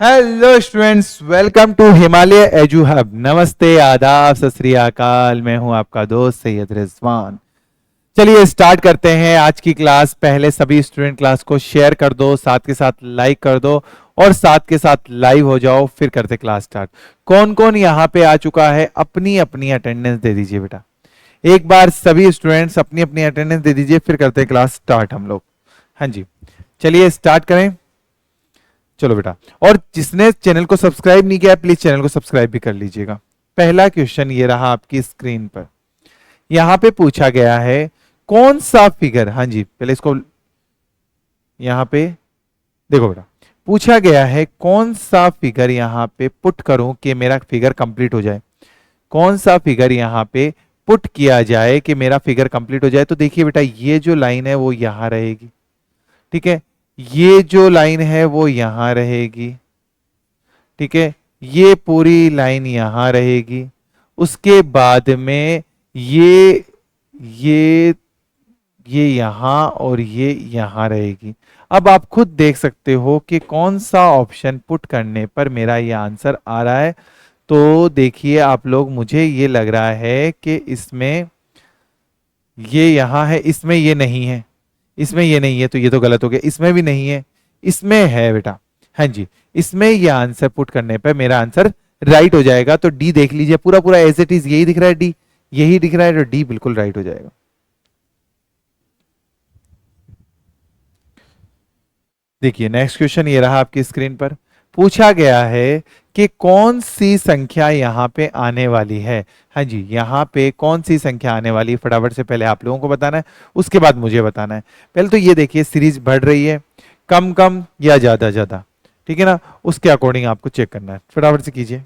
Hello students, welcome to Himalaya edu hub. नमस्ते, आदाब, सत श्री अकाल। मैं हूं आपका दोस्त सैयद रिजवान। चलिए स्टार्ट करते हैं आज की क्लास। पहले सभी स्टूडेंट क्लास को शेयर कर दो, साथ के साथ लाइक कर दो और साथ के साथ लाइव हो जाओ। फिर करते क्लास स्टार्ट। कौन कौन यहाँ पे आ चुका है अपनी अपनी अटेंडेंस दे दीजिए बेटा। एक बार सभी स्टूडेंट्स अपनी अपनी अटेंडेंस दे दीजिए, फिर करते क्लास स्टार्ट हम लोग। हाँ जी, चलिए स्टार्ट करें। चलो बेटा, और जिसने चैनल को सब्सक्राइब नहीं किया प्लीज चैनल को सब्सक्राइब भी कर लीजिएगा। पहला क्वेश्चन ये रहा आपकी स्क्रीन पर। यहां पे पूछा गया है कौन सा फिगर, हाँ जी पहले इसको यहां पे देखो बेटा, पूछा गया है कौन सा फिगर यहां पे पुट करूं कि मेरा फिगर कंप्लीट हो जाए। कौन सा फिगर यहां पे पुट किया जाए कि मेरा फिगर कंप्लीट हो जाए। तो देखिए बेटा, ये जो लाइन है वो यहां रहेगी, ठीक है। ये जो लाइन है वो यहां रहेगी, ठीक है। ये पूरी लाइन यहां रहेगी। उसके बाद में ये ये ये यहां और ये यहां रहेगी। अब आप खुद देख सकते हो कि कौन सा ऑप्शन पुट करने पर मेरा ये आंसर आ रहा है। तो देखिए आप लोग, मुझे ये लग रहा है कि इसमें ये यहां है, इसमें ये नहीं है, इसमें ये नहीं है, तो ये तो गलत हो गया। इसमें भी नहीं है, इसमें है बेटा। हाँ जी, इसमें ये आंसर पुट करने पे मेरा आंसर राइट हो जाएगा। तो डी देख लीजिए, पूरा पूरा एज इट इज यही दिख रहा है, डी यही दिख रहा है, तो डी बिल्कुल राइट हो जाएगा। देखिए नेक्स्ट क्वेश्चन ये रहा आपकी स्क्रीन पर। पूछा गया है कि कौन सी संख्या यहां पे आने वाली है। हाँ जी, यहां पे कौन सी संख्या आने वाली है, फटाफट से पहले आप लोगों को बताना है, उसके बाद मुझे बताना है। पहले तो ये देखिए सीरीज बढ़ रही है, कम कम या ज्यादा ज्यादा, ठीक है ना। उसके अकॉर्डिंग आपको चेक करना है, फटाफट से कीजिए।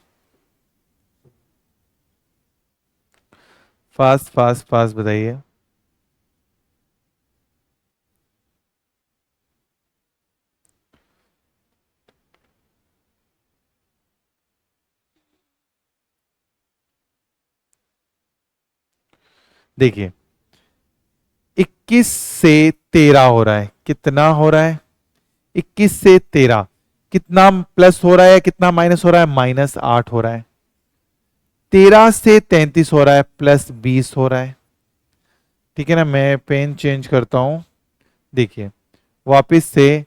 फास्ट फास्ट फास्ट बताइए। देखिए 21 से 13 हो रहा है, कितना हो रहा है? 21 से 13 कितना प्लस हो रहा है, कितना माइनस हो रहा है? -8 हो रहा है। 13 से 33 हो रहा है, +20 हो रहा है, ठीक है ना। मैं पेन चेंज करता हूं। देखिए वापिस से,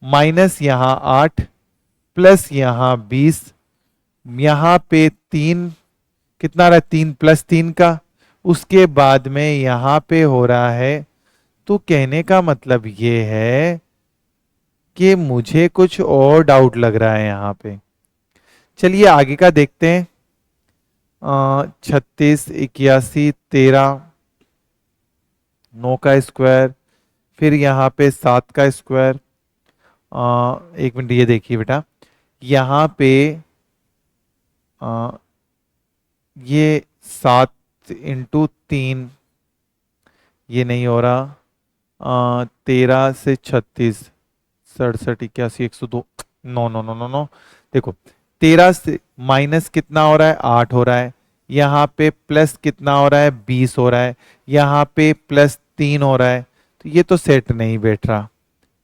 माइनस यहां 8, प्लस यहां 20, यहां पे 3, कितना रहा? 3 + 3 का। उसके बाद में यहां पे हो रहा है। तो कहने का मतलब ये है कि मुझे कुछ और डाउट लग रहा है यहां पे। चलिए आगे का देखते हैं। 36, 81, 13, 9 का स्क्वायर, फिर यहाँ पे 7 का स्क्वायर। एक मिनट, ये देखिए बेटा, यहाँ पे आ, ये 7 × 3, ये नहीं हो रहा। 13 से 36, 67, 81, 102, no no no no no. देखो 13 से माइनस कितना हो रहा है? 8 हो रहा है। यहाँ पे प्लस कितना हो रहा है? 20 हो रहा है। यहाँ पे +3 हो रहा है। तो ये तो सेट नहीं बैठ रहा,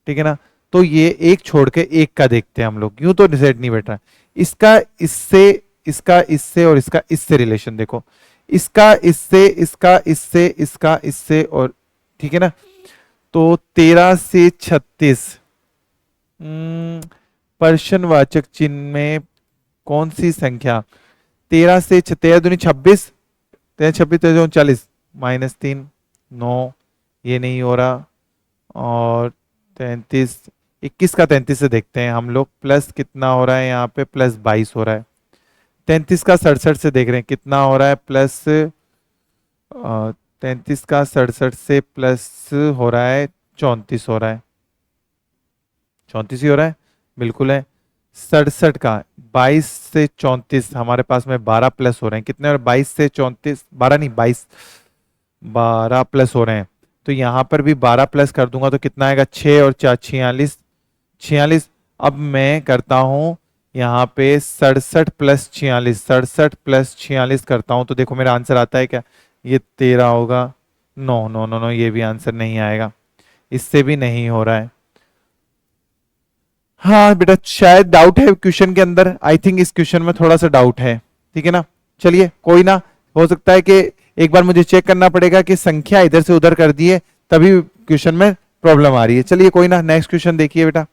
ठीक है ना। तो ये एक छोड़ के एक का देखते हैं हम लोग, यूं तो सेट नहीं बैठ रहा। इसका इससे, इसका इससे और इसका इससे रिलेशन देखो, इसका इससे, इसका इससे, इसका इससे, और ठीक है ना। तो 13 से 36, पर्शनवाचक चिन्ह में कौन सी संख्या? 13 से 13 दूनी 26, 13 26 13 39, -3, 9, ये नहीं हो रहा। और 33, 21 का 33 से देखते हैं हम लोग, प्लस कितना हो रहा है यहाँ पे? +22 हो रहा है। 33 का 67 से देख रहे हैं कितना हो रहा है? 33 का 67 से प्लस हो रहा है 34 हो रहा है। 34 ही हो रहा है, बिल्कुल है। 67 का 22 से 34, हमारे पास में 12 प्लस हो रहे हैं, कितने? और 22 से 34, 12 नहीं 22, 12 प्लस हो रहे हैं। तो यहां पर भी 12 प्लस कर दूंगा तो कितना आएगा? 6 और 4 46, 46। अब मैं करता हूं यहाँ पे 67 + 46, 67 + 46 करता हूं तो देखो मेरा आंसर आता है क्या? ये 13 होगा। नो नो नो नो, ये भी आंसर नहीं आएगा, इससे भी नहीं हो रहा है। हाँ बेटा, शायद डाउट है क्वेश्चन के अंदर, आई थिंक इस क्वेश्चन में थोड़ा सा डाउट है, ठीक है ना। चलिए कोई ना, हो सकता है कि एक बार मुझे चेक करना पड़ेगा कि संख्या इधर से उधर कर दी है तभी क्वेश्चन में प्रॉब्लम आ रही है। चलिए कोई ना, नेक्स्ट क्वेश्चन देखिए बेटा।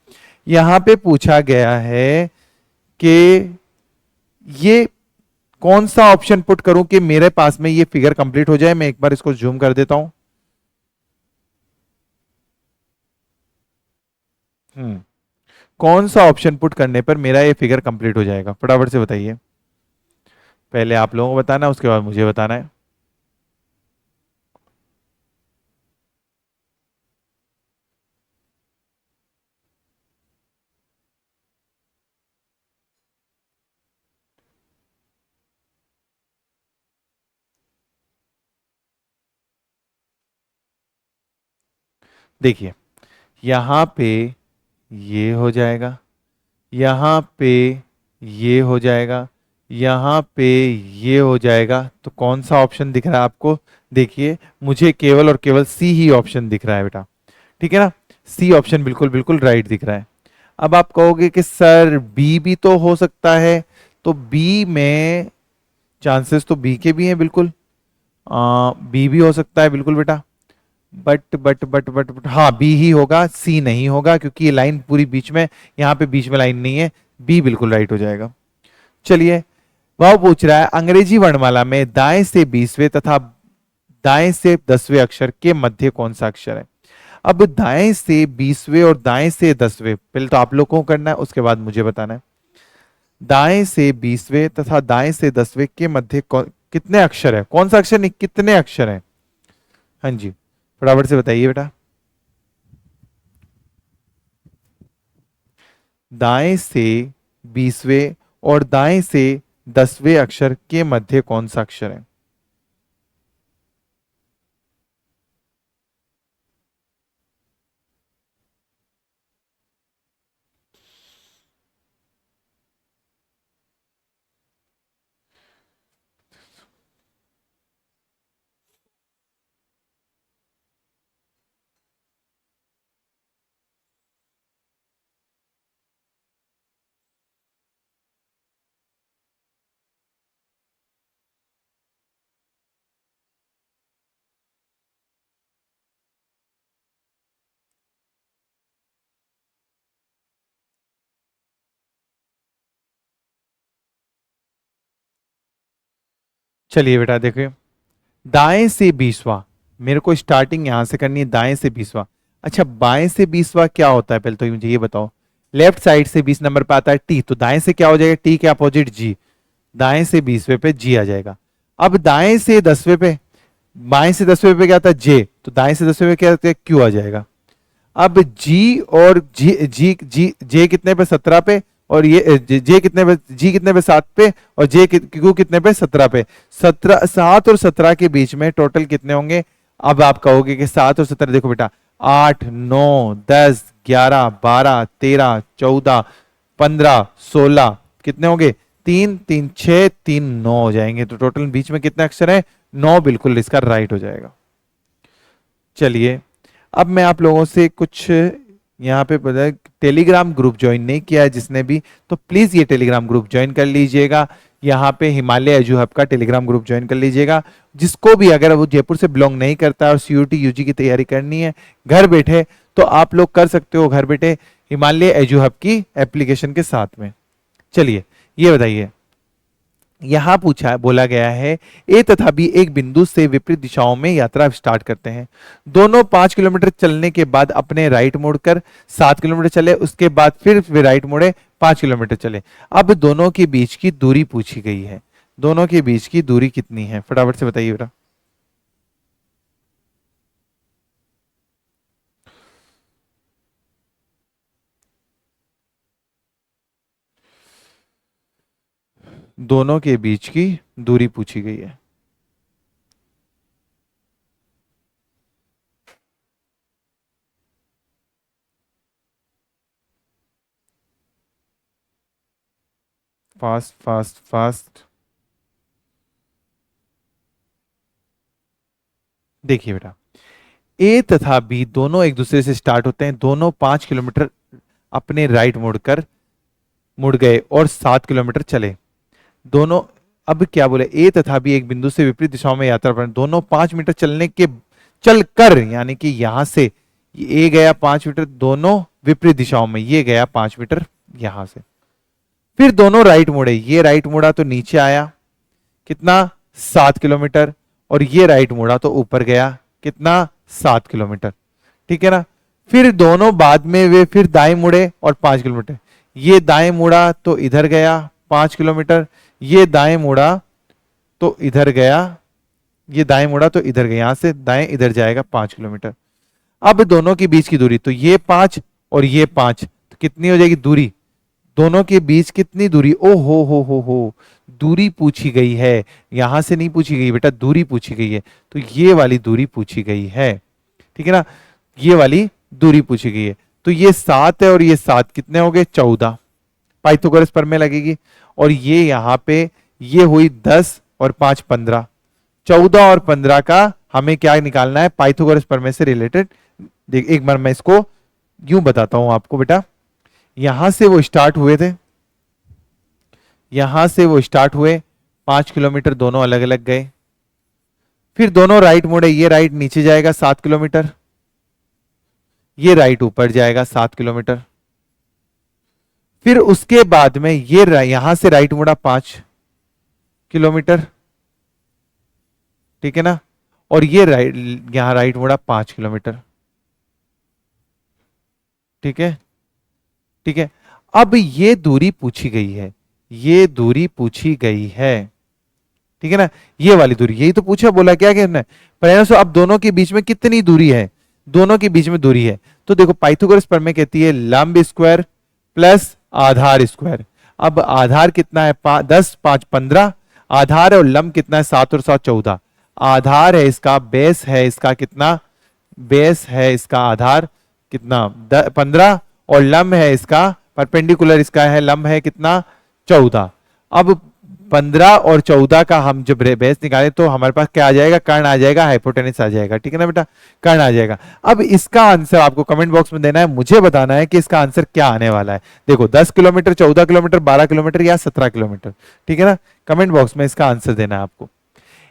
यहां पे पूछा गया है कि ये कौन सा ऑप्शन पुट करूं कि मेरे पास में ये फिगर कंप्लीट हो जाए। मैं एक बार इसको जूम कर देता हूं। कौन सा ऑप्शन पुट करने पर मेरा ये फिगर कंप्लीट हो जाएगा, फटाफट से बताइए। पहले आप लोगों को बताना है, उसके बाद मुझे बताना है। देखिए, यहां पे ये हो जाएगा, यहां पे ये हो जाएगा, यहां पे ये हो जाएगा। तो कौन सा ऑप्शन दिख रहा है आपको? देखिए, मुझे केवल और केवल सी ही ऑप्शन दिख रहा है बेटा, ठीक है ना। सी ऑप्शन बिल्कुल बिल्कुल राइट दिख रहा है। अब आप कहोगे कि सर बी भी तो हो सकता है, तो बी में चांसेस तो बी के भी हैं बिल्कुल, बी भी हो सकता है बिल्कुल बेटा। बट हाँ, बी ही होगा, सी नहीं होगा, क्योंकि ये लाइन पूरी बीच में, यहाँ पे बीच में लाइन नहीं है। बी बिल्कुल राइट हो जाएगा। चलिए, वह पूछ रहा है अंग्रेजी वर्णमाला में दाएं से 20वें तथा दाएं से 10वें अक्षर के मध्य कौन सा अक्षर है। अब दाएं से 20वें और दाएं से 10वें पहले तो आप लोगों को करना है, उसके बाद मुझे बताना है। दाएं से 20वें तथा दाएं से 10वें के मध्य कितने अक्षर है, कौन सा अक्षर नहीं, कितने अक्षर है। हाँ जी, फटाफट से बताइए बेटा। दाएं से 20वें और दाएं से 10वें अक्षर के मध्य कौन सा अक्षर है। चलिए बेटा देखिए, दाएं से 20वां, मेरे को स्टार्टिंग यहां से करनी है, दाएं से 20वां। अच्छा, बाएं से 20वां क्या होता है, पहले तो मुझे ये बताओ। लेफ्ट साइड से 20 नंबर पे आता है टी, तो दाएं से क्या हो जाएगा, टी के अपोजिट जी। दाएं से 20वें पे जी आ जाएगा। अब दाएं से 10वें पे, बाएं से 10वें पे क्या आता है जे, तो दाएं से 10वें पे क्या आता है क्यू आ जाएगा। अब जी और जी जी जी जे कितने पे, 17 पे, और ये जे कितने पे, जी कितने पे, 7 पे, और जे क्यू कितने पे, 17 पे। 17, 7 और 17 के बीच में टोटल कितने होंगे। अब आप कहोगे कि 7 और 17, देखो बेटा, 8 9 10 11 12 13 14 15 16 कितने होंगे, 3 3 6 3 9 हो जाएंगे। तो टोटल बीच में कितने अक्षर है, 9, बिल्कुल इसका राइट हो जाएगा। चलिए, अब मैं आप लोगों से कुछ यहाँ पे पता है, टेलीग्राम ग्रुप ज्वाइन नहीं किया है जिसने भी, तो प्लीज ये टेलीग्राम ग्रुप ज्वाइन कर लीजिएगा। यहाँ पे हिमालय एजू हब का टेलीग्राम ग्रुप ज्वाइन कर लीजिएगा। जिसको भी, अगर वो जयपुर से बिलोंग नहीं करता है और सीयूटी यूजी की तैयारी करनी है घर बैठे, तो आप लोग कर सकते हो घर बैठे हिमालय एजू हब की एप्लीकेशन के साथ में। चलिए, ये बताइए, यहां पूछा बोला गया है ए तथा बी एक बिंदु से विपरीत दिशाओं में यात्रा स्टार्ट करते हैं। दोनों 5 किलोमीटर चलने के बाद अपने राइट मुड़कर 7 किलोमीटर चले, उसके बाद फिर वे राइट मुड़े, 5 किलोमीटर चले। अब दोनों के बीच की दूरी पूछी गई है। दोनों के बीच की दूरी कितनी है, फटाफट से बताइए बेटा। दोनों के बीच की दूरी पूछी गई है। Fast fast fast. देखिए बेटा, ए तथा बी दोनों एक दूसरे से स्टार्ट होते हैं, दोनों 5 किलोमीटर अपने राइट मुड़ गए और 7 किलोमीटर चले। दोनों, अब क्या बोले, ए तथा बी एक बिंदु से विपरीत दिशाओं में यात्रा पर, दोनों 5 मीटर चलकर, यानी कि यहां से ए गया 5 मीटर, दोनों विपरीत दिशाओं में, ये गया 5 मीटर यहां से। फिर दोनों राइट मुड़े, ये राइट मुड़ा तो नीचे आया कितना, 7 किलोमीटर, और ये राइट मुड़ा तो ऊपर गया कितना, 7 किलोमीटर। ठीक है ना। फिर दोनों बाद में वे फिर दाएं मुड़े और 5 किलोमीटर, ये दाएं मुड़ा तो इधर गया 5 किलोमीटर, ये दाएं मुड़ा तो इधर गया, ये दाएं मुड़ा तो इधर गया, यहां से दाएं इधर जाएगा 5 किलोमीटर। अब दोनों के बीच की दूरी, तो ये 5 और ये 5, तो कितनी हो जाएगी दूरी, दोनों के बीच कितनी दूरी, ओ हो, दूरी पूछी गई है। यहां से नहीं पूछी गई बेटा, दूरी पूछी गई है, तो ये वाली दूरी पूछी गई है। ठीक है ना, ये वाली दूरी पूछी गई है। तो ये 7 है और ये 7 कितने हो गए, 14, पाइथागोरस प्रमेय लगेगी। और ये यहां पे ये हुई 10 और 5 15, 14 और 15 का हमें क्या निकालना है, पाइथागोरस प्रमेय से रिलेटेड। देख एक बार मैं इसको यूं बताता हूं आपको बेटा, यहां से वो स्टार्ट हुए थे, यहां से वो स्टार्ट हुए, 5 किलोमीटर दोनों अलग अलग गए, फिर दोनों राइट मुड़े, ये राइट नीचे जाएगा 7 किलोमीटर, ये राइट ऊपर जाएगा 7 किलोमीटर, फिर उसके बाद में ये यहां से राइट मुड़ा 5 किलोमीटर। ठीक है ना, और ये राइट, यहां राइट मुड़ा 5 किलोमीटर। ठीक है, ठीक है। अब ये दूरी पूछी गई है, ये दूरी पूछी गई है। ठीक है ना, ये वाली दूरी, यही तो पूछा, बोला क्या कहना है, प्रयास अब दोनों के बीच में कितनी दूरी है, दोनों के बीच में दूरी है। तो देखो पाइथागोरस प्रमेय कहती है लंब स्क्वायर प्लस आधार स्क्वायर। अब आधार कितना है, 10 5 15, आधार है, और लंब कितना है, 7 और 7 14। आधार है इसका, बेस है इसका कितना, बेस है इसका आधार कितना, 15, और लंब है इसका, परपेंडिकुलर इसका है, लंब है कितना, 14। अब 15 और 14 का हम जब बेस निकाले तो हमारे पास क्या आ जाएगा, कर्ण आ जाएगा, हाइपोटेनस आ जाएगा। ठीक है ना बेटा, कर्ण आ जाएगा। अब इसका आंसर आपको कमेंट बॉक्स में देना है, मुझे बताना है कि इसका आंसर क्या आने वाला है। देखो 10 किलोमीटर, 14 किलोमीटर, 12 किलोमीटर या 17 किलोमीटर। ठीक है ना, कमेंट बॉक्स में इसका आंसर देना है आपको।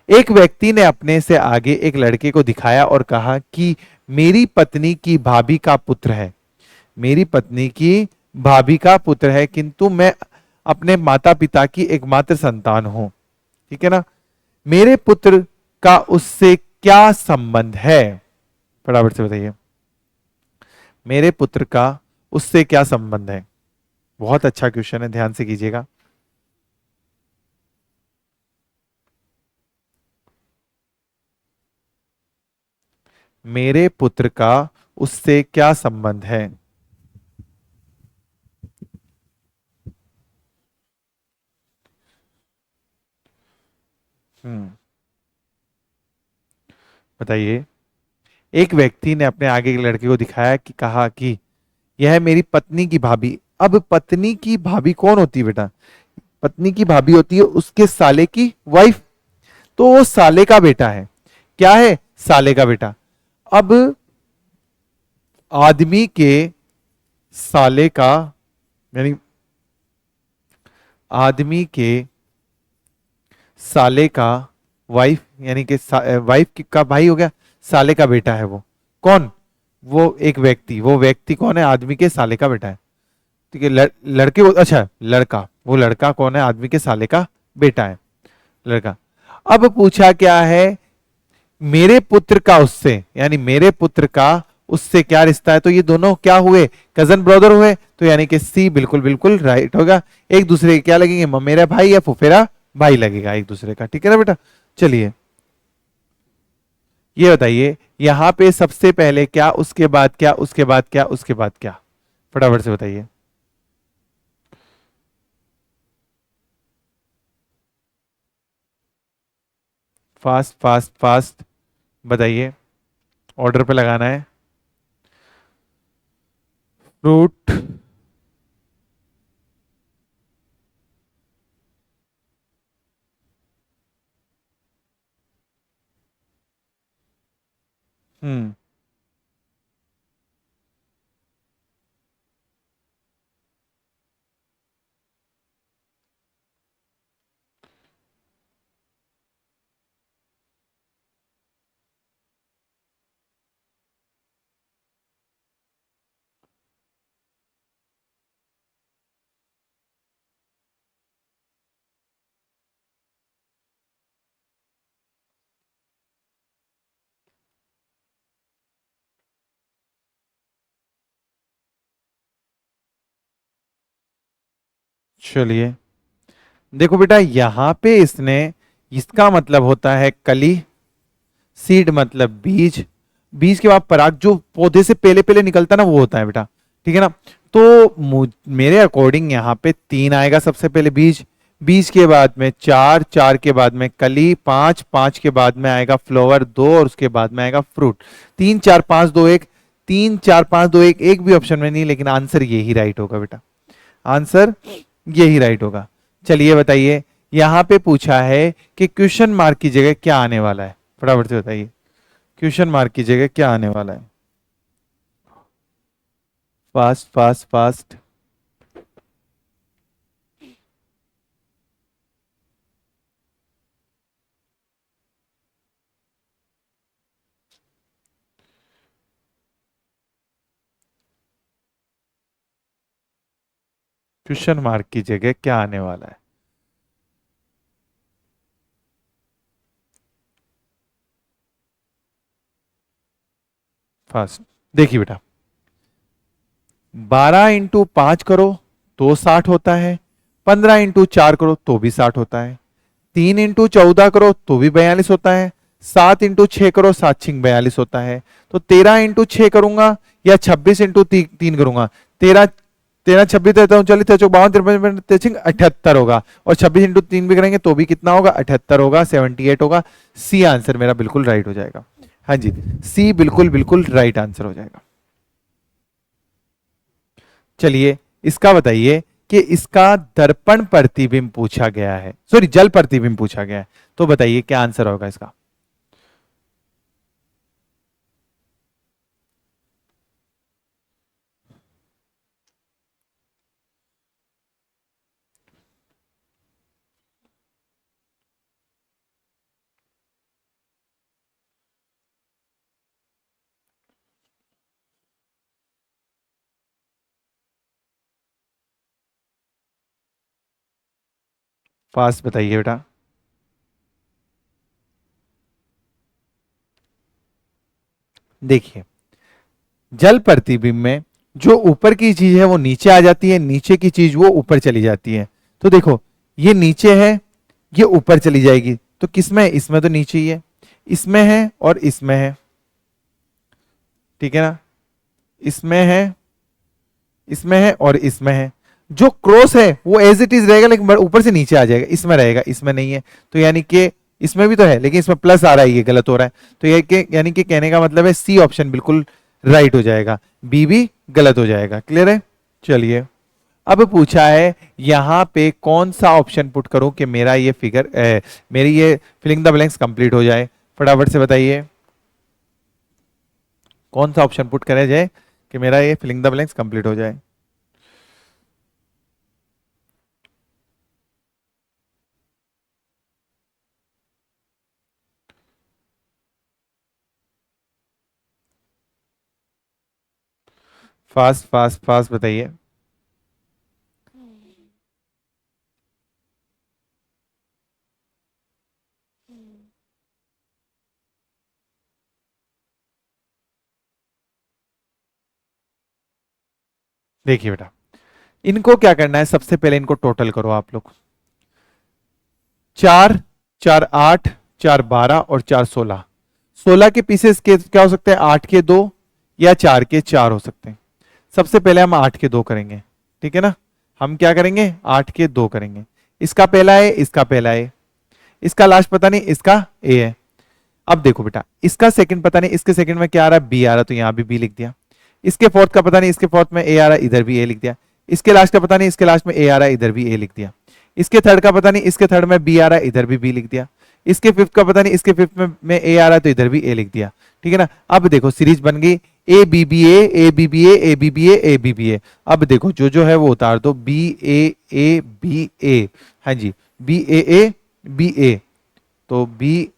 एक व्यक्ति ने अपने से आगे एक लड़के को दिखाया और कहा कि मेरी पत्नी की भाभी का पुत्र है, मेरी पत्नी की भाभी का पुत्र है, किंतु मैं अपने माता पिता की एकमात्र संतान हूं। ठीक है ना, मेरे पुत्र का उससे क्या संबंध है, फटाफट से बताइए, मेरे पुत्र का उससे क्या संबंध है। बहुत अच्छा क्वेश्चन है, ध्यान से कीजिएगा। मेरे पुत्र का उससे क्या संबंध है। बताइए। एक व्यक्ति ने अपने आगे के लड़के को दिखाया कि कहा कि यह मेरी पत्नी की भाभी। अब पत्नी की भाभी कौन होती है बेटा, पत्नी की भाभी होती है उसके साले की वाइफ, तो वो साले का बेटा है, क्या है, साले का बेटा। अब आदमी के साले का, यानी आदमी के साले का वाइफ, यानी कि वाइफ का भाई हो गया, साले का बेटा है वो कौन, वो एक व्यक्ति, वो व्यक्ति कौन है, आदमी के साले का बेटा है। ठीक है, लड़के अच्छा लड़का, वो लड़का कौन है, आदमी के साले का बेटा है, लड़का। अब पूछा क्या है, मेरे पुत्र का उससे, यानी मेरे पुत्र का उससे क्या रिश्ता है, तो ये दोनों क्या हुए, कजन ब्रदर हुए, तो यानी कि सी बिल्कुल बिल्कुल राइट होगा। एक दूसरे के क्या लगेंगे, ममेरा भाई या फुफेरा भाई लगेगा एक दूसरे का। ठीक है ना बेटा, चलिए ये बताइए, यहां पे सबसे पहले क्या, उसके बाद क्या, उसके बाद क्या, उसके बाद क्या, फटाफट से बताइए। फास्ट फास्ट फास्ट बताइए, ऑर्डर पे लगाना है। फ्रूट, हम्म, चलिए देखो बेटा, यहां पे इसने, इसका मतलब होता है कली, सीड मतलब बीज, बीज के बाद पराग, जो पौधे से पहले पहले निकलता है ना वो होता है बेटा, ठीक है ना। तो मेरे अकॉर्डिंग यहाँ पे 3 आएगा सबसे पहले बीज, बीज के बाद में 4, 4 के बाद में कली, 5, 5 के बाद में आएगा फ्लावर 2 और उसके बाद में आएगा फ्रूट। 3 4 5 2 1, 3 4 5 2 1, एक भी ऑप्शन में नहीं, लेकिन आंसर यही राइट होगा बेटा, आंसर यही राइट होगा। चलिए बताइए, यहां पे पूछा है कि क्वेश्चन मार्क की जगह क्या आने वाला है, फटाफट से बताइए, क्वेश्चन मार्क की जगह क्या आने वाला है। Fast fast fast. Question mark की जगह क्या आने वाला है। फास्ट देखिए बेटा, 12 × 5 करो तो 60 होता है, 15 × 4 करो तो भी 60 होता है, 3 × 14 करो तो भी 42 होता है, 7 × 6 करो, 7×6 = 42 होता है। तो 13 × 6 करूंगा या 26 × 3 करूंगा, 13 13 26 39 40 52 53 78 होगा, और 26 × 3 भी करेंगे तो भी कितना होगा, 78 होगा, 78 होगा। सी आंसर मेरा बिल्कुल राइट हो जाएगा। हाँ जी, सी बिल्कुल बिल्कुल राइट आंसर हो जाएगा। चलिए इसका बताइए कि इसका दर्पण प्रतिबिंब पूछा गया है, सॉरी जल प्रतिबिंब पूछा गया है, तो बताइए क्या आंसर होगा इसका। फास्ट बताइए बेटा। देखिए, जल प्रतिबिंब में जो ऊपर की चीज है वो नीचे आ जाती है, नीचे की चीज वो ऊपर चली जाती है। तो देखो, ये नीचे है, ये ऊपर चली जाएगी, तो किसमें, इसमें तो नीचे ही है, इसमें है और इसमें है, ठीक है ना, इसमें है, इसमें है और इसमें है। जो क्रॉस है वो एज इट इज रहेगा, लेकिन ऊपर से नीचे आ जाएगा, इसमें रहेगा, इसमें नहीं है। तो यानी कि इसमें भी तो है लेकिन इसमें प्लस आ रहा है, ये गलत हो रहा है। तो ये कि यानी कि कहने का मतलब है सी ऑप्शन बिल्कुल राइट हो जाएगा, बी भी गलत हो जाएगा। क्लियर है। चलिए अब पूछा है यहां पे कौन सा ऑप्शन पुट करूं कि मेरा ये फिगर मेरी ये फिलिंग द ब्लैंक्स कंप्लीट हो जाए, फटाफट से बताइए कौन सा ऑप्शन पुट करा जाए कि मेरा ये फिलिंग द ब्लैंक्स कंप्लीट हो जाए। फास्ट फास्ट फास्ट बताइए। देखिए बेटा, इनको क्या करना है, सबसे पहले इनको टोटल करो आप लोग। 4 4 8, 4 12 और 4 16, 16 के पीसेस के क्या हो सकते हैं, 8 के 2 या 4 के 4 हो सकते हैं। सबसे पहले हम 8 के 2 करेंगे, ठीक है ना, हम क्या करेंगे, 8 के 2 करेंगे। इसका पहला है, इसका पहला है, इसका लास्ट पता नहीं, इसका ए है। अब देखो बेटा, इसका सेकंड पता नहीं, इसके सेकंड में क्या आ रहा है, बी आ रहा है, तो यहां भी बी लिख दिया। इसके फोर्थ का पता नहीं, इसके फोर्थ में ए आ रहा है, इधर भी ए लिख दिया। इसके लास्ट का पता नहीं, इसके लास्ट में ए आ रहा है, इधर भी ए लिख दिया। इसके थर्ड का पता नहीं, इसके थर्ड में बी आ रहा है, इधर भी बी लिख दिया। इसके फिफ्थ का पता नहीं, इसके फिफ्थ में ए आ रहा है, तो इधर भी ए लिख दिया। ठीक है ना। अब देखो सीरीज बन गई, A B B A B B A B B A B B A. अब देखो जो जो है वो उतार दो, बी ए बी ए, हाँ जी, बी ए बी ए, तो बी,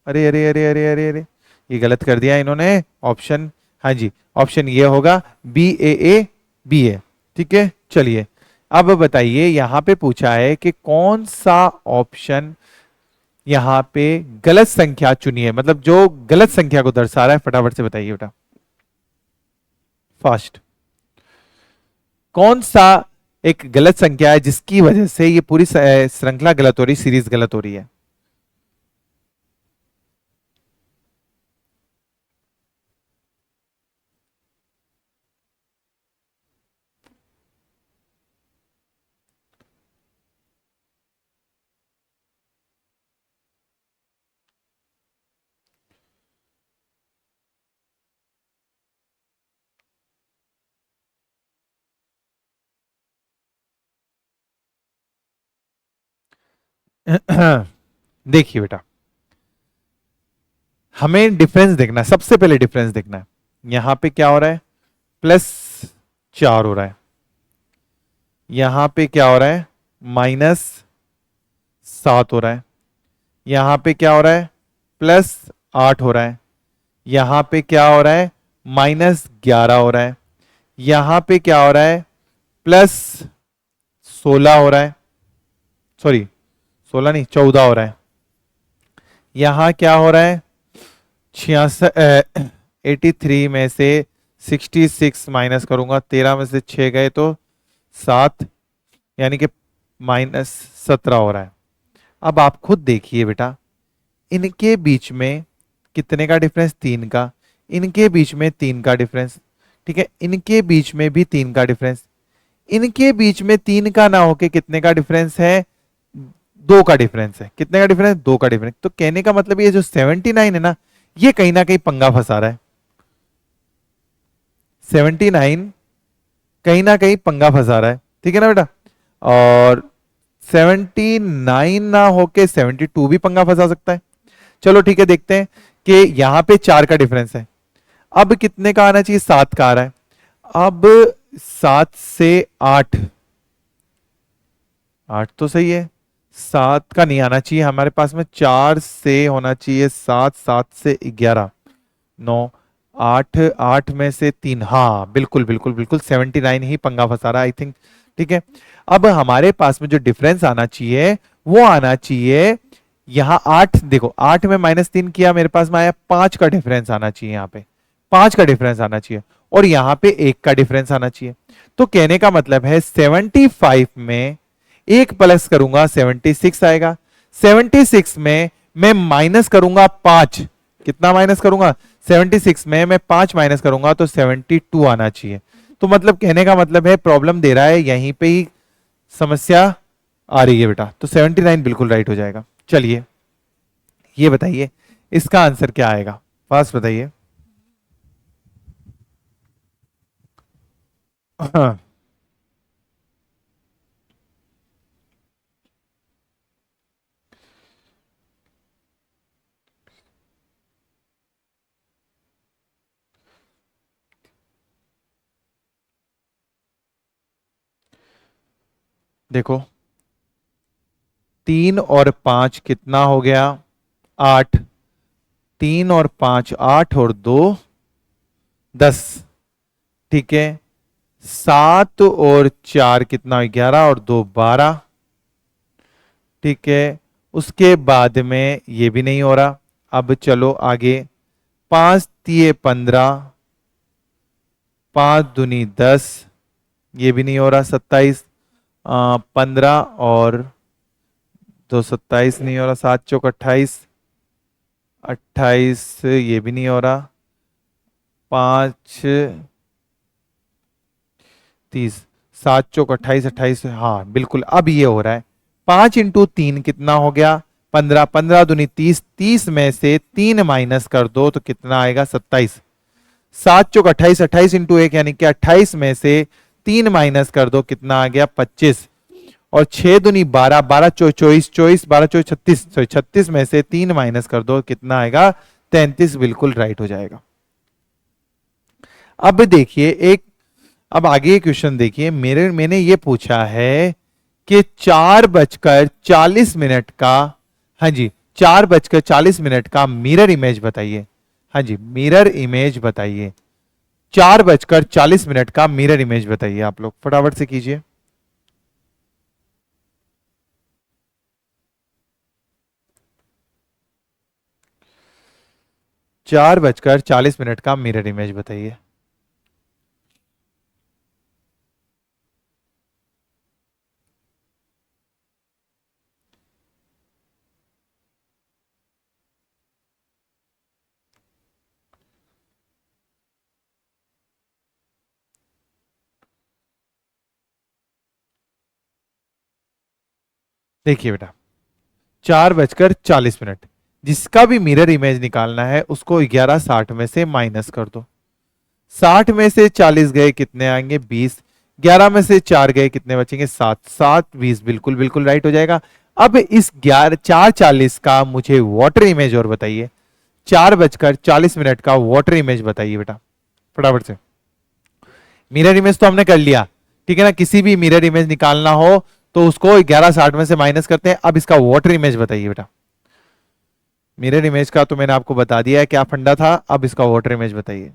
अरे अरे अरे अरे अरे अरे, ये गलत कर दिया इन्होंने ऑप्शन। हाँ जी, ऑप्शन ये होगा बी ए बी ए। ठीक है। चलिए अब बताइए, यहां पे पूछा है कि कौन सा ऑप्शन यहां पे गलत संख्या चुनी है, मतलब जो गलत संख्या को दर्शा रहा है, फटाफट से बताइए बेटा, फास्ट। कौन सा एक गलत संख्या है जिसकी वजह से ये पूरी श्रृंखला गलत हो रही, सीरीज गलत हो रही है। देखिए बेटा, हमें डिफरेंस देखना है, सबसे पहले डिफरेंस देखना है। यहां पे क्या हो रहा है, +4 हो रहा है, यहां पे क्या हो रहा है, -7 हो रहा है, यहां पे क्या हो रहा है, +8 हो रहा है, यहां पे क्या हो रहा है, -11 हो रहा है, यहां पे क्या हो रहा है, +16 हो रहा है, सॉरी 16 नहीं 14 हो रहा है, यहां क्या हो रहा है, 83 में से 66 माइनस करूंगा, 13 में से 6 गए तो 7, यानी कि -17 हो रहा है। अब आप खुद देखिए बेटा, इनके बीच में कितने का डिफरेंस, 3 का, इनके बीच में 3 का डिफरेंस, ठीक है, इनके बीच में भी 3 का डिफरेंस, इनके बीच में 3 का ना होके कितने का डिफरेंस है, 2 का डिफरेंस है। कितने का डिफरेंस, 2 का डिफरेंस। तो कहने का मतलब ये जो 79 है ना, ये कहीं ना कहीं पंगा फंसा रहा है। 79 कहीं ना कहीं पंगा फंसा रहा है, ठीक है ना बेटा। और 79 ना होके 72 भी पंगा फंसा सकता है। चलो ठीक है, देखते हैं कि यहां पे 4 का डिफरेंस है, अब कितने का आना चाहिए, 7 का आ रहा है। अब 7 से 8, 8 तो सही है, 7 का नहीं आना चाहिए हमारे पास में, 4 से होना चाहिए 7, 7 से 11, 9, 8, 8 में से 3, हाँ बिल्कुल बिल्कुल बिल्कुल 79 ही पंगा फंसा रहा है आई थिंक, ठीक है। अब हमारे पास में जो डिफरेंस आना चाहिए वो आना चाहिए, यहां 8 देखो, 8 में -3 किया, मेरे पास में आया 5 का डिफरेंस आना चाहिए, यहाँ पे 5 का डिफरेंस आना चाहिए, और यहां पे 1 का डिफरेंस आना चाहिए। तो कहने का मतलब है 75 में 1 प्लस करूंगा 76 आएगा, 76 में मैं माइनस करूंगा 5, कितना माइनस करूंगा, 76 में मैं 5 माइनस करूंगा तो 72 आना चाहिए। तो मतलब कहने का मतलब है प्रॉब्लम दे रहा है, यहीं पे ही समस्या आ रही है बेटा, तो 79 बिल्कुल राइट हो जाएगा। चलिए ये बताइए इसका आंसर क्या आएगा, फास्ट बताइए। हाँ, देखो 3 और 5 कितना हो गया, 8, 3 और 5 8 और 2 10, ठीक है। 7 और 4 कितना, 11 और 2 12, ठीक है। उसके बाद में ये भी नहीं हो रहा, अब चलो आगे, 5 तिये 15, 5 दूनी 10, ये भी नहीं हो रहा, 27, 15 और 2 27 नहीं हो रहा, 7 चौक 28, 28 ये भी नहीं हो रहा, 5 30, 7 चौक 28, 28, हाँ बिल्कुल अब ये हो रहा है। 5 × 3 कितना हो गया, 15, 15 दूनी 30, 30 में से 3 माइनस कर दो तो कितना आएगा, 27, 7 चौक 28, 28 × 1 यानी कि 28 में से 3 माइनस कर दो कितना आ गया, 25, और 6 दूनी 12, 12 चौक 24, 24 12 चौक 36, सॉरी 36 में से 3 माइनस कर दो कितना आएगा, 33, बिल्कुल राइट हो जाएगा। अब देखिए एक, अब आगे क्वेश्चन देखिए, मैंने ये पूछा है कि 4:40 का, हाँ जी 4:40 का मिरर इमेज बताइए। हाँ जी मिरर इमेज बताइए, 4:40 का मिरर इमेज बताइए, आप लोग फटाफट से कीजिए। 4:40 का मिरर इमेज बताइए। देखिए बेटा, 4:40, जिसका भी मिरर इमेज निकालना है उसको 11:60 में से माइनस कर दो। 60 में से 40 गए कितने आएंगे? 20। 11 में से 4 गए कितने बचेंगे? 7। 7 20, बिल्कुल बिल्कुल राइट हो जाएगा। अब इस 4:40 का मुझे वाटर इमेज और बताइए। 4:40 का वाटर इमेज बताइए बेटा फटाफट से। मिरर इमेज तो हमने कर लिया, ठीक है ना। किसी भी मिरर इमेज निकालना हो तो उसको 11:60 में से माइनस करते हैं। अब इसका वाटर इमेज बताइए बेटा। मिरर इमेज का तो मैंने आपको बता दिया है क्या फंडा था, अब इसका वाटर इमेज बताइए।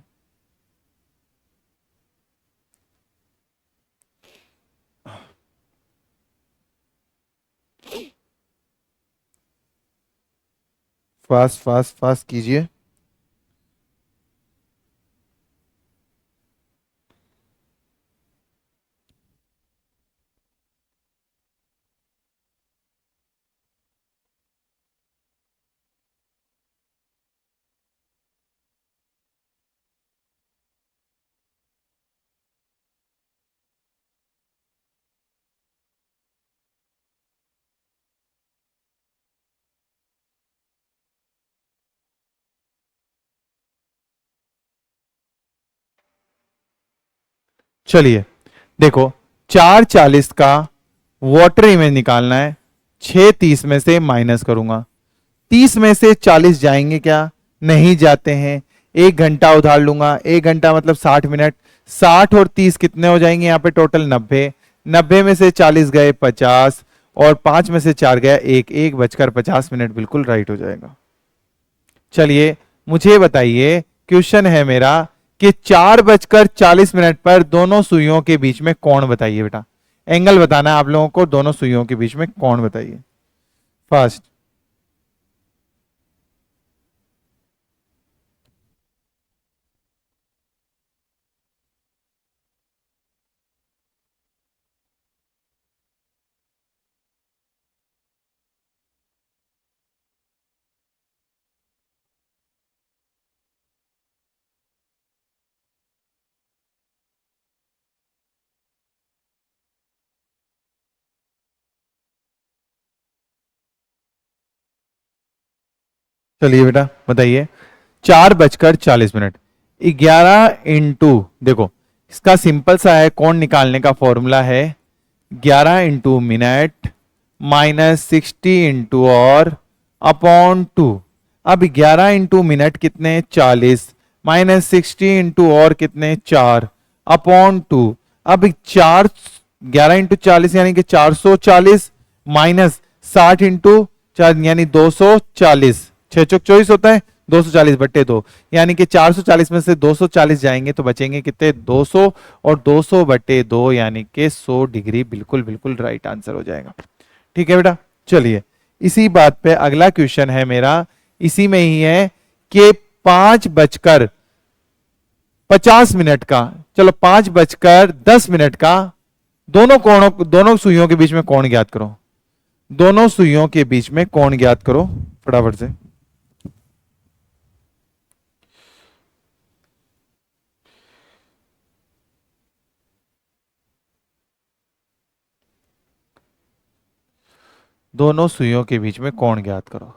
फास्ट फास्ट फास्ट कीजिए। चलिए देखो, 4:40 का वाटर इमेज निकालना है। 6:30 में से माइनस करूंगा। 30 में से 40 जाएंगे क्या? नहीं जाते हैं। 1 घंटा उधार लूंगा। 1 घंटा मतलब 60 मिनट। 60 और 30 कितने हो जाएंगे यहाँ पे? टोटल 90। 90 में से 40 गए 50, और 5 में से 4 गया 1। 1:50, बिल्कुल राइट हो जाएगा। चलिए मुझे बताइए, क्वेश्चन है मेरा कि 4:40 पर दोनों सुइयों के बीच में कोण बताइए बेटा। एंगल बताना है आप लोगों को, दोनों सुइयों के बीच में कोण बताइए फर्स्ट। चलिए बेटा बताइए। 4:40, 11 इंटू, देखो इसका सिंपल सा है, कोण निकालने का फॉर्मूला है 11 इंटू मिनट माइनस 60 इंटू और अपॉन 2। अब 11 इंटू मिनट कितने? 40, माइनस 60 इंटू और कितने? 4 अपॉन 2। अब 11 इंटू 40 यानी कि 440, माइनस 60 इंटू 4 यानी 240। 6 चौक 24 होता है, 240/2, यानी कि 440 में से 240 जाएंगे तो बचेंगे कितने? 200, और 200/2 यानी कि 100 डिग्री, बिल्कुल बिल्कुल राइट आंसर हो जाएगा। ठीक है बेटा, चलिए इसी बात पे अगला क्वेश्चन है मेरा, इसी में ही है कि 5:50 का, चलो 5:10 का दोनों सुइयों के बीच में कोण ज्ञात करो। दोनों सुइयों के बीच में कोण ज्ञात करो फटाफट से। दोनों सुइयों के बीच में कोण ज्ञात करो।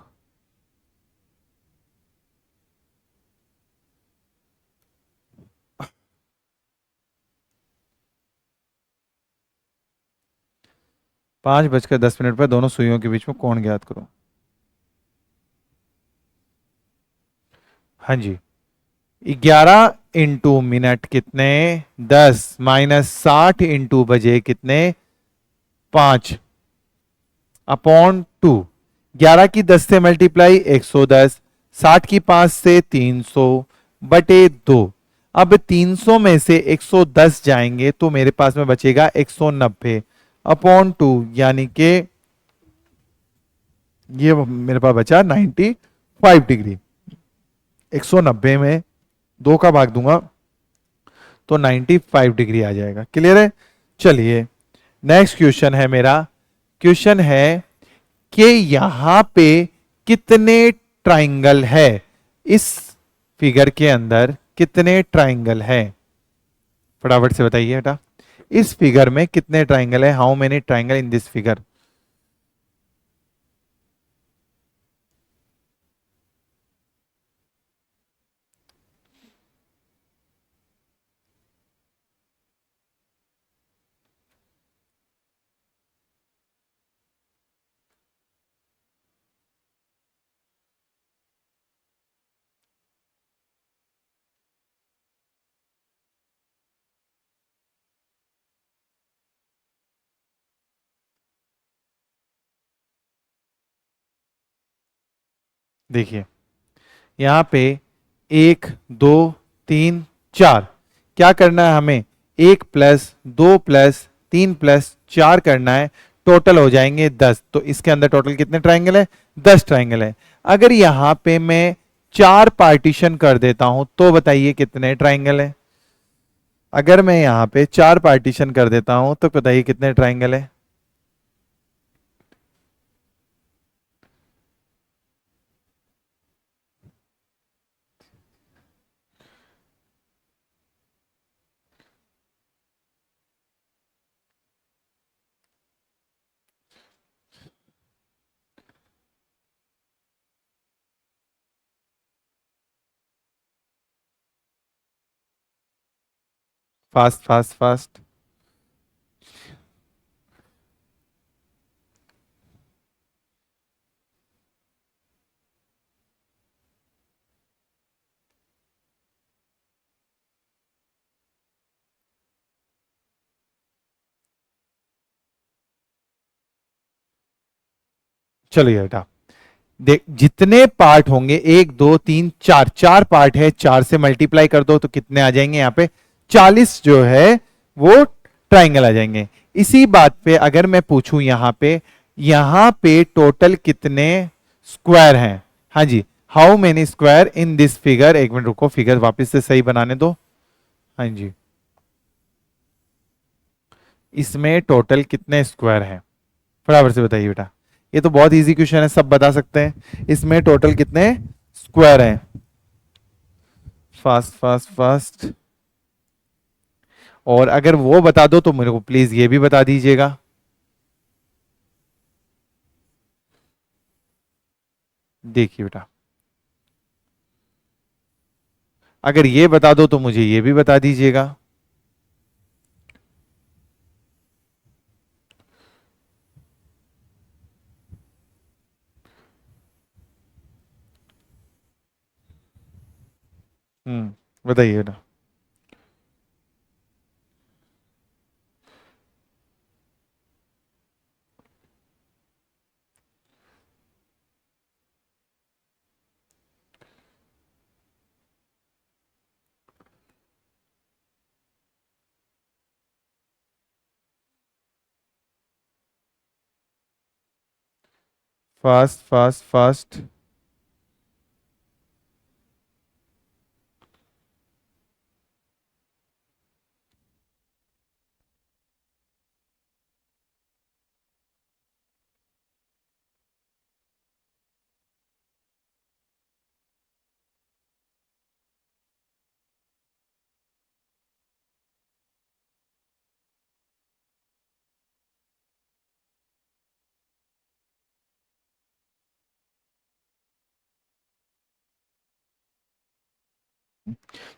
पांच बजकर 10 मिनट पर दोनों सुइयों के बीच में कोण ज्ञात करो। हाँ जी, 11 इंटू मिनट कितने? 10, माइनस 60 इंटू बजे कितने? 5 अपॉन 2। 11 की 10 से मल्टीप्लाई 110, 60 की 5 से 300/2। अब 300 में से 110 जाएंगे तो मेरे पास में बचेगा 190 अपॉन 2, यानी कि ये मेरे पास बचा 95 डिग्री। 190 में 2 का भाग दूंगा तो 95 डिग्री आ जाएगा। क्लियर है? चलिए नेक्स्ट क्वेश्चन है मेरा। क्वेश्चन है कि यहां पे कितने ट्राइंगल है? इस फिगर के अंदर कितने ट्राइंगल है? फटाफट से बताइए बेटा, इस फिगर में कितने ट्राइंगल है? How many triangle in this figure? देखिए यहाँ पे 1 2 3 4, क्या करना है हमें, 1 + 2 + 3 + 4 करना है, टोटल हो जाएंगे 10। तो इसके अंदर टोटल कितने ट्राइंगल है, 10 ट्राइंगल है। अगर यहाँ पे मैं 4 पार्टीशन कर देता हूं तो बताइए कितने ट्राइंगल है। अगर मैं यहाँ पे 4 पार्टीशन कर देता हूं तो बताइए कितने ट्राइंगल है। Fast fast fast. चलिए बेटा, देख जितने पार्ट होंगे, 1 2 3 4, 4 पार्ट है, 4 से मल्टीप्लाई कर दो तो कितने आ जाएंगे यहाँ पे, 40 जो है वो ट्राइंगल आ जाएंगे। इसी बात पे अगर मैं पूछूं यहाँ पे टोटल कितने स्क्वायर हैं, हाँ जी, how many square in this figure. एक मिनट रुको, फिगर वापस से सही बनाने दो। हाँ जी, इसमें टोटल कितने स्क्वायर हैं, फटाफट से बताइए बेटा। ये तो बहुत इजी क्वेश्चन है, सब बता सकते हैं। इसमें टोटल कितने स्क्वायर हैं, फास्ट फास्ट फास्ट। और अगर वो बता दो तो मेरे को प्लीज ये भी बता दीजिएगा। देखिए बेटा, अगर ये बता दो तो मुझे ये भी बता दीजिएगा। बताइए बेटा। Fast fast fast.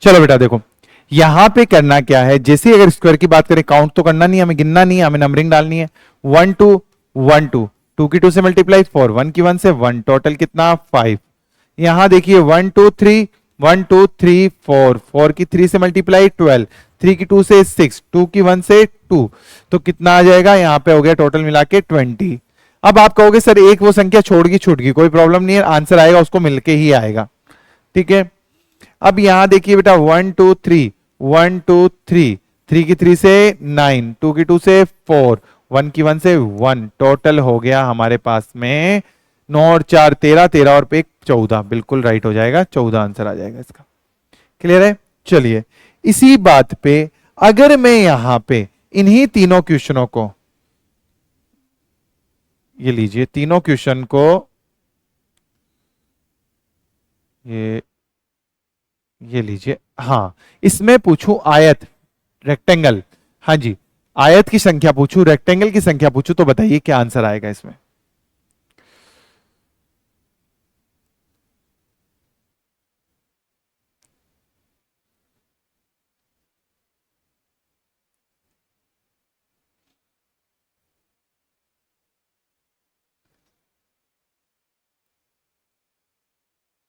चलो बेटा देखो, यहां पे करना क्या है, जैसे ही अगर स्क्वायर की बात करें, काउंट तो करना नहीं है, हमें गिनना नहीं है, हमें नंबरिंग डालनी है। 1 2 1 2, 2 की 2 से मल्टीप्लाई 4, 1 की 1 से 1, टोटल कितना 5। यहां देखिए 1 2 3, 1 2 3 4, 4 की 3 से मल्टीप्लाई 12, 3 की 2 से 6, 2 की 1 से 2, तो कितना आ जाएगा, यहां पे हो गया टोटल मिला के 20। अब आप कहोगे सर एक वो संख्या छोड़ गई छूट गई, कोई प्रॉब्लम नहीं है, आंसर आएगा उसको मिलके ही आएगा, ठीक है। अब यहां देखिए बेटा 1 2 3, 1 2 3, 3 की 3 से 9, 2 की 2 से 4, 1 की 1 से 1, टोटल हो गया हमारे पास में 9 और 4 13, 13 और 1 14, बिल्कुल राइट हो जाएगा, 14 आंसर आ जाएगा इसका। क्लियर है। चलिए इसी बात पे अगर मैं यहां पे इन्हीं तीनों क्वेश्चनों को, ये लीजिए तीनों क्वेश्चन को, ये ये लीजिए, हाँ, इसमें पूछूं आयत, रेक्टेंगल, हाँ जी, आयत की संख्या पूछूं, रेक्टेंगल की संख्या पूछूं, तो बताइए क्या आंसर आएगा इसमें।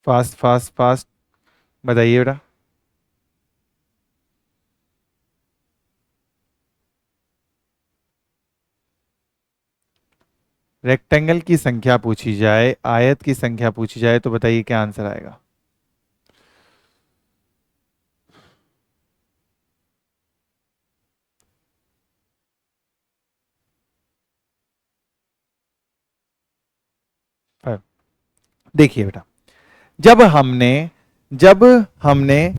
फास्ट फास्ट फास्ट, बताइए बेटा। रेक्टेंगल की संख्या पूछी जाए, आयत की संख्या पूछी जाए, तो बताइए क्या आंसर आएगा। फाइव। देखिए बेटा, जब हमने जब हमने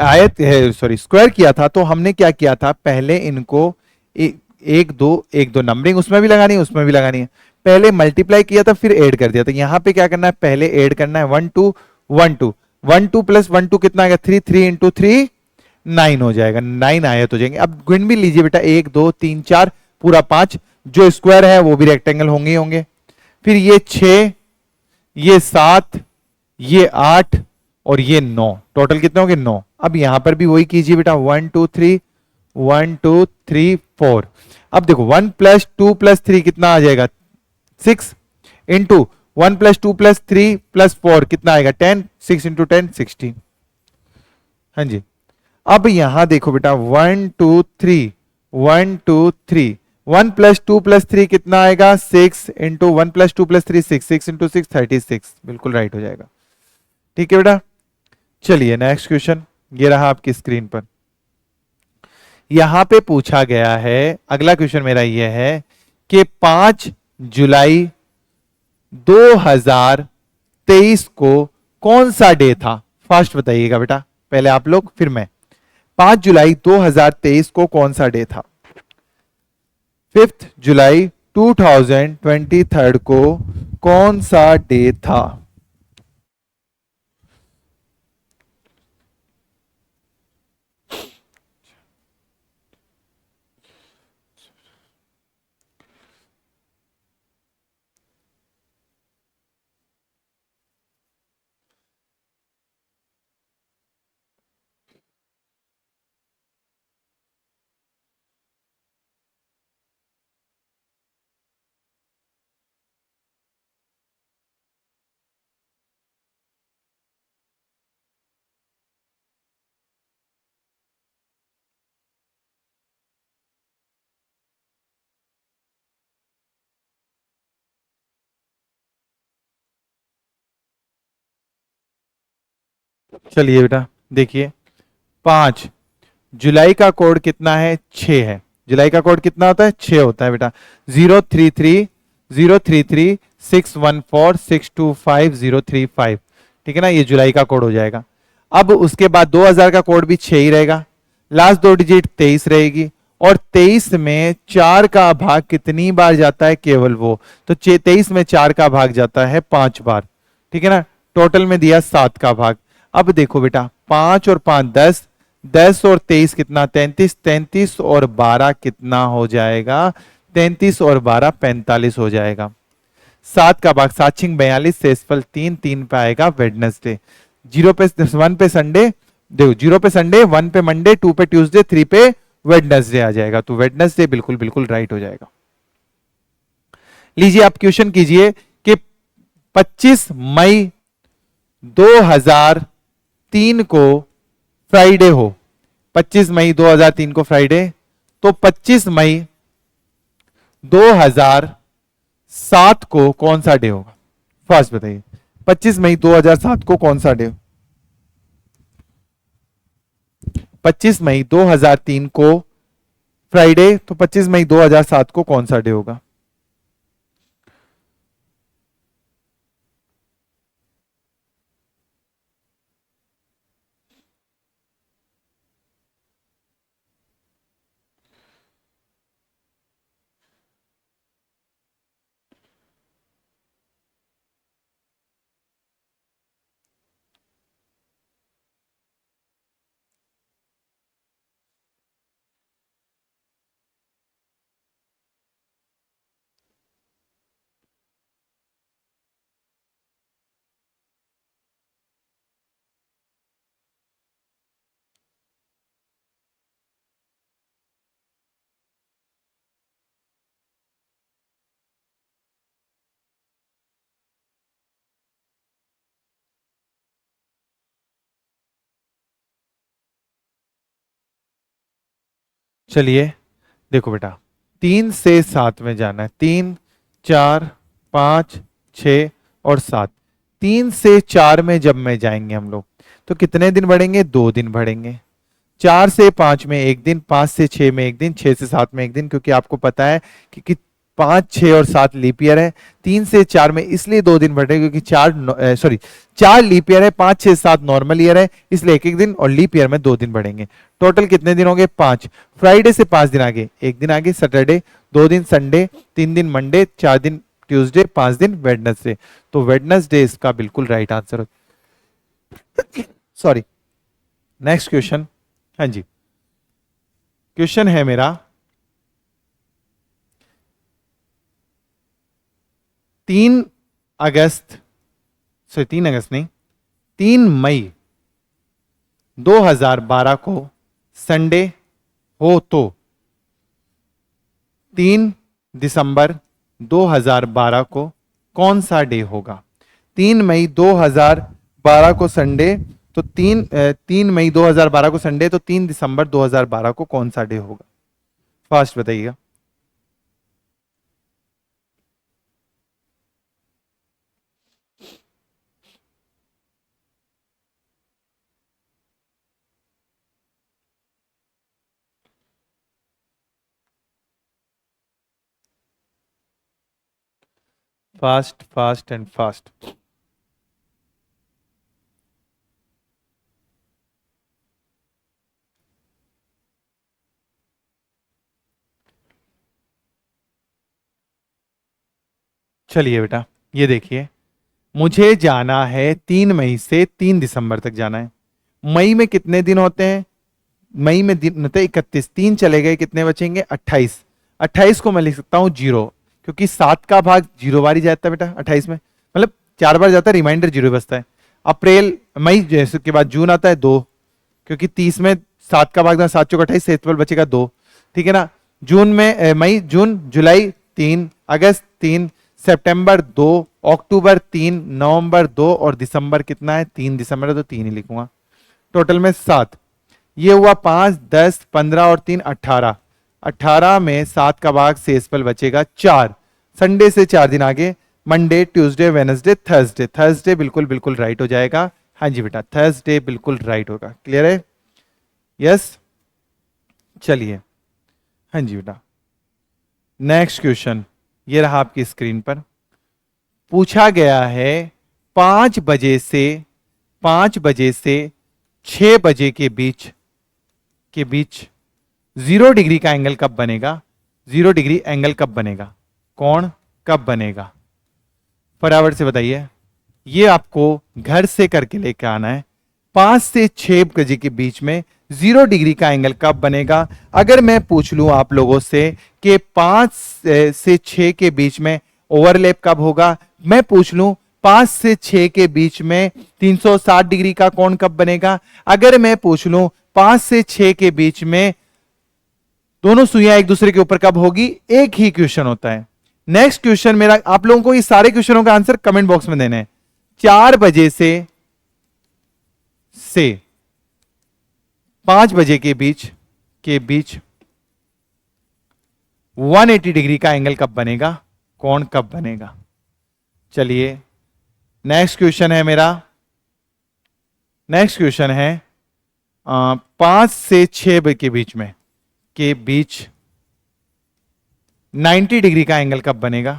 आयत सॉरी स्क्वायर किया था, तो हमने क्या किया था, पहले इनको एक दो नंबरिंग उसमें भी लगानी है, उसमें भी लगानी है। पहले मल्टीप्लाई किया था, फिर ऐड कर दिया। तो यहाँ पे क्या करना है, पहले ऐड करना है, one two one two, one two plus one two कितना आएगा, थ्री, थ्री इंटू थ्री 9 हो जाएगा, 9 आयत हो जाएंगे। अब गिन भी लीजिए बेटा, एक दो तीन चार, पूरा 5। जो स्क्वायर है वो भी रेक्टेंगल होंगे ही होंगे। फिर ये 6, ये 7, ये 8 और ये 9, टोटल कितने होंगे, 9। अब यहां पर भी वही कीजिए बेटा, one two three, one two three four. अब देखो, one plus two plus three कितना आ जाएगा, 6 into one plus two plus three plus four कितना आएगा, 10, 6 इंटू 10 16। हाँ जी। अब यहां देखो बेटा, one two three, one two three, one plus two plus three कितना आएगा, 6 into one plus two plus three, 6, 6 into 6 36, बिल्कुल राइट हो जाएगा। ठीक है बेटा, चलिए नेक्स्ट क्वेश्चन, ये रहा आपकी स्क्रीन पर। यहां पे पूछा गया है, अगला क्वेश्चन मेरा ये है कि 5 जुलाई 2023 को कौन सा डे था। फास्ट बताइएगा बेटा, पहले आप लोग फिर मैं। 5 जुलाई 2023 को कौन सा डे था। 5 जुलाई 2023 को कौन सा डे था। चलिए बेटा देखिए, 5 जुलाई का कोड कितना है, 6 है। जुलाई का कोड कितना होता है, 6 होता है बेटा। 033 033 614 625 035। ठीक है ना, ये जुलाई का कोड हो जाएगा। अब उसके बाद 2000 का कोड भी 6 ही रहेगा। लास्ट दो डिजिट 23 रहेगी, और 23 में 4 का भाग कितनी बार जाता है, केवल वो। तो 23 में 4 का भाग जाता है 5 बार। ठीक है ना, टोटल में दिया 7 का भाग। अब देखो बेटा, 5 और 5 10, 10 और 23 कितना, 33, 33 और 12 कितना हो जाएगा, 33 और 12 45 हो जाएगा। 7 का भाग 7 छिंग 42, शेषफल 3, 3 पे आएगा वेडनेसडे। 0 पे 1 पे संडे, देखो 0 पे संडे, 1 पे मंडे, 2 पे ट्यूसडे, 3 पे वेडनेसडे आ जाएगा। तो वेडनेसडे बिल्कुल बिल्कुल राइट हो जाएगा। लीजिए आप क्वेश्चन कीजिए कि 25 मई 2003 को फ्राइडे हो। 25 मई 2003 को फ्राइडे, तो 25 मई 2007 को कौन सा डे होगा। फर्स्ट बताइए, 25 मई 2007 को कौन सा डे। 25 मई 2003 को फ्राइडे, तो 25 मई 2007 को कौन सा डे होगा। चलिए देखो बेटा, 3 से 7 में जाना है, 3 4, 5, 6 और 7। 3 से 4 में जब में जाएंगे हम लोग तो कितने दिन बढ़ेंगे? 2 दिन बढ़ेंगे। 4 से 5 में 1 दिन, 5 से 6 में 1 दिन, 6 से 7 में 1 दिन, क्योंकि आपको पता है कि 5, 6 और 7 लीप ईयर है। 3 से 4 में इसलिए 2 दिन बढ़ रहे क्योंकि 4 लीप ईयर है, 5, 6, 7 नॉर्मल ईयर है, इसलिए 1 1 दिन, और लीप ईयर में 2 दिन बढ़ेंगे। टोटल कितने दिन होंगे? 5। फ्राइडे से 5 दिन आगे, 1 दिन आगे सैटरडे, 2 दिन संडे, 3 दिन मंडे, 4 दिन ट्यूसडे, 5 दिन वेडनेसडे। तो वेडनेसडे इसका बिल्कुल right answer. Sorry, next question. हाँ जी, क्वेश्चन है मेरा 3 अगस्त, सॉरी 3 अगस्त नहीं, 3 मई 2012 को संडे हो तो 3 दिसंबर 2012 को कौन सा डे होगा? 3 मई 2012 को संडे, तो 3 मई 2012 को संडे, तो 3 दिसंबर 2012 को कौन सा डे होगा? फास्ट बताइएगा। Fast fast and fast. चलिए बेटा, ये देखिए, मुझे जाना है 3 मई से 3 दिसंबर तक जाना है। मई में कितने दिन होते हैं? मई में दिन होते हैं 31। 3 चले गए, कितने बचेंगे? 28। 28 को मैं लिख सकता हूं 0, क्योंकि 7 का भाग 0 बार ही जाता है बेटा 28 में, मतलब 4 बार जाता है, रिमाइंडर 0 बचता है। अप्रैल, मई जैसे के बाद जून आता है 2, क्योंकि 30 में 7 का भाग 7 चौक 28, 7 बचेगा 2, ठीक है ना। जून में मई, जून, जुलाई 3, अगस्त 3, सितंबर 2, अक्टूबर 3, नवंबर 2 और दिसंबर कितना है? 3 दिसंबर है, तो 3 ही लिखूंगा। टोटल में 7। ये हुआ 5, 10, 15 और 3 18। 18 में 7 का भाग शेषफल बचेगा 4। संडे से 4 दिन आगे, Monday, Tuesday, Wednesday, Thursday. Thursday बिल्कुल बिल्कुल राइट हो जाएगा। हाँ जी बेटा, थर्सडे बिल्कुल राइट होगा। क्लियर है? यस। चलिए, हाँ जी बेटा, नेक्स्ट क्वेश्चन ये रहा आपकी स्क्रीन पर। पूछा गया है 5 बजे से 6 बजे के बीच 0 डिग्री का एंगल कब बनेगा? 0 डिग्री एंगल कब बनेगा? कौन कब बनेगा? फटाफट से बताइए। ये आपको घर से करके लेके आना है। 5 से 6 बजे के बीच में 0 डिग्री का एंगल कब बनेगा? अगर मैं पूछ लूं आप लोगों से कि 5 से 6 के बीच में ओवरलैप कब होगा, मैं पूछ लूं 5 से 6 के बीच में 360 डिग्री का कोण कब बनेगा, अगर मैं पूछ लूं 5 से 6 के बीच में दोनों सुइयां एक दूसरे के ऊपर कब होगी, एक ही क्वेश्चन होता है। नेक्स्ट क्वेश्चन मेरा, आप लोगों को ये सारे क्वेश्चनों का आंसर कमेंट बॉक्स में देने हैं। 4 बजे से 5 बजे के बीच 180 डिग्री का एंगल कब बनेगा, कोण कब बनेगा? चलिए, नेक्स्ट क्वेश्चन है मेरा, नेक्स्ट क्वेश्चन है 5 से 6 के बीच 90 डिग्री का एंगल कब बनेगा,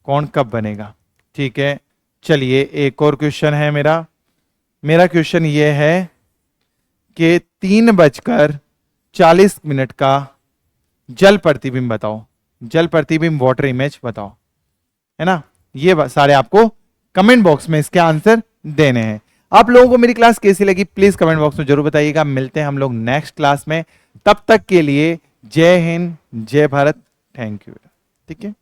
कोण कब बनेगा? ठीक है, चलिए एक और क्वेश्चन है मेरा क्वेश्चन यह है कि 3:40 का जल प्रतिबिंब बताओ, जल प्रतिबिंब वाटर इमेज बताओ, है ना। ये सारे आपको कमेंट बॉक्स में इसके आंसर देने हैं। आप लोगों को मेरी क्लास कैसी लगी प्लीज कमेंट बॉक्स में जरूर बताइएगा। मिलते हैं हम लोग नेक्स्ट क्लास में, तब तक के लिए जय हिंद, जय भारत, थैंक यू। ठीक है।